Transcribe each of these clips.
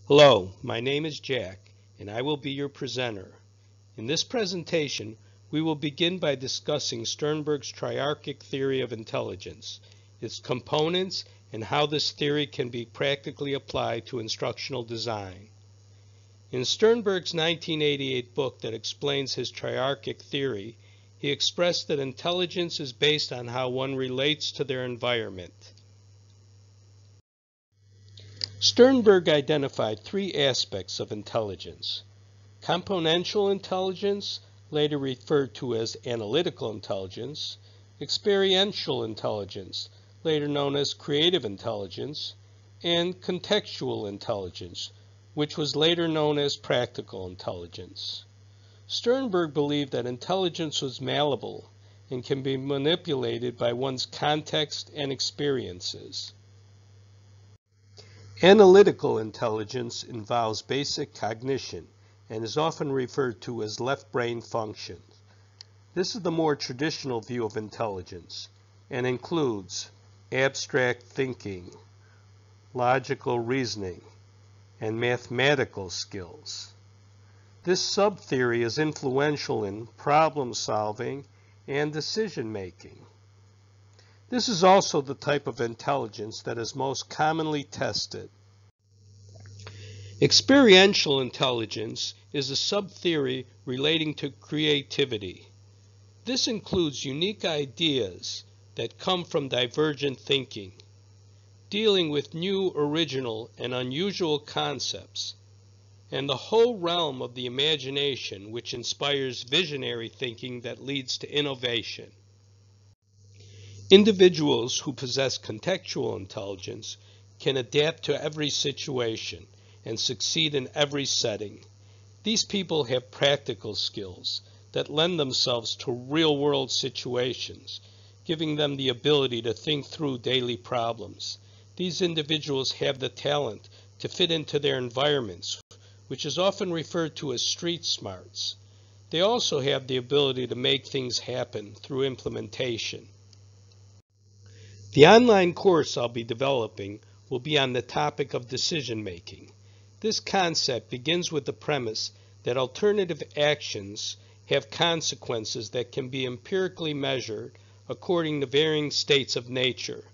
Hello, my name is Jack, and I will be your presenter. In this presentation, we will begin by discussing Sternberg's Triarchic theory of intelligence, its components, and how this theory can be practically applied to instructional design. In Sternberg's 1988 book that explains his Triarchic theory, he expressed that intelligence is based on how one relates to their environment. Sternberg identified three aspects of intelligence: componential intelligence, later referred to as analytical intelligence; experiential intelligence, later known as creative intelligence; and contextual intelligence, which was later known as practical intelligence. Sternberg believed that intelligence was malleable and can be manipulated by one's context and experiences. Analytical intelligence involves basic cognition and is often referred to as left brain functions. This is the more traditional view of intelligence and includes abstract thinking, logical reasoning, and mathematical skills. This subtheory is influential in problem solving and decision making. This is also the type of intelligence that is most commonly tested. Experiential intelligence is a subtheory relating to creativity. This includes unique ideas that come from divergent thinking, dealing with new, original, and unusual concepts, and the whole realm of the imagination, which inspires visionary thinking that leads to innovation. Individuals who possess contextual intelligence can adapt to every situation and succeed in every setting. These people have practical skills that lend themselves to real-world situations, giving them the ability to think through daily problems. These individuals have the talent to fit into their environments, which is often referred to as street smarts. They also have the ability to make things happen through implementation. The online course I'll be developing will be on the topic of decision making. This concept begins with the premise that alternative actions have consequences that can be empirically measured according to varying states of nature.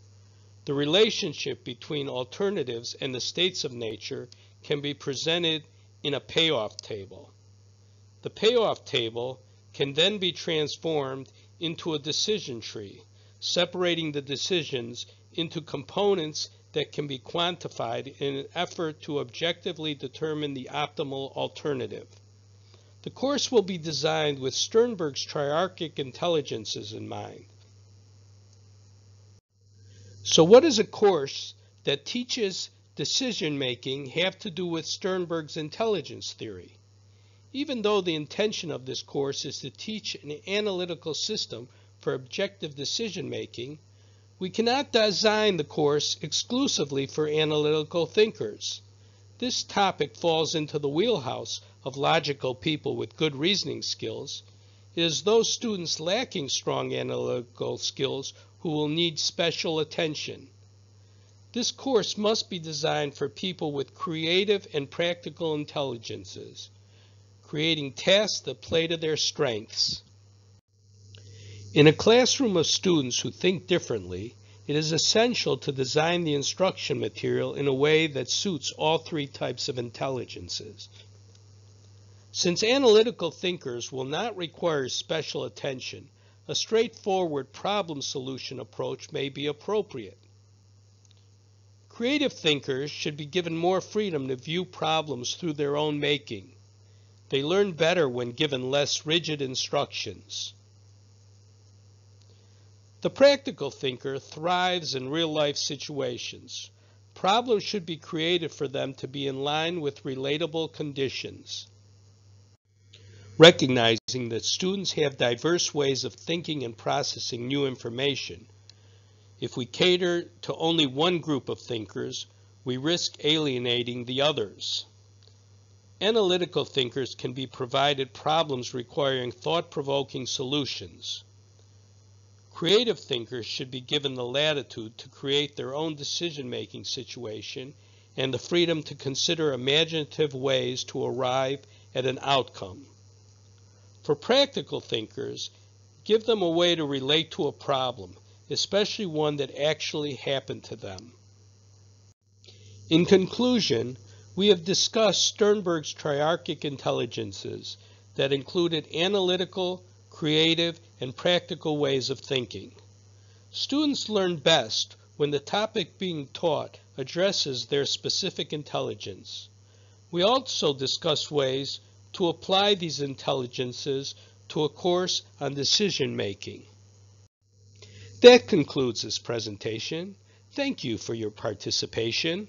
The relationship between alternatives and the states of nature can be presented in a payoff table. The payoff table can then be transformed into a decision tree, separating the decisions into components that can be quantified in an effort to objectively determine the optimal alternative. The course will be designed with Sternberg's triarchic intelligences in mind. So what does a course that teaches decision-making have to do with Sternberg's intelligence theory? Even though the intention of this course is to teach an analytical system for objective decision-making, we cannot design the course exclusively for analytical thinkers. This topic falls into the wheelhouse of logical people with good reasoning skills. It is those students lacking strong analytical skills who will need special attention. This course must be designed for people with creative and practical intelligences, creating tasks that play to their strengths. In a classroom of students who think differently, it is essential to design the instruction material in a way that suits all three types of intelligences. Since analytical thinkers will not require special attention, a straightforward problem solution approach may be appropriate. Creative thinkers should be given more freedom to view problems through their own making. They learn better when given less rigid instructions. The practical thinker thrives in real-life situations. Problems should be created for them to be in line with relatable conditions. Recognizing that students have diverse ways of thinking and processing new information, if we cater to only one group of thinkers, we risk alienating the others. Analytical thinkers can be provided problems requiring thought-provoking solutions. Creative thinkers should be given the latitude to create their own decision-making situation and the freedom to consider imaginative ways to arrive at an outcome. For practical thinkers, give them a way to relate to a problem, especially one that actually happened to them. In conclusion, we have discussed Sternberg's triarchic intelligences that included analytical, creative, and practical ways of thinking. Students learn best when the topic being taught addresses their specific intelligence. We also discuss ways to apply these intelligences to a course on decision making. That concludes this presentation. Thank you for your participation.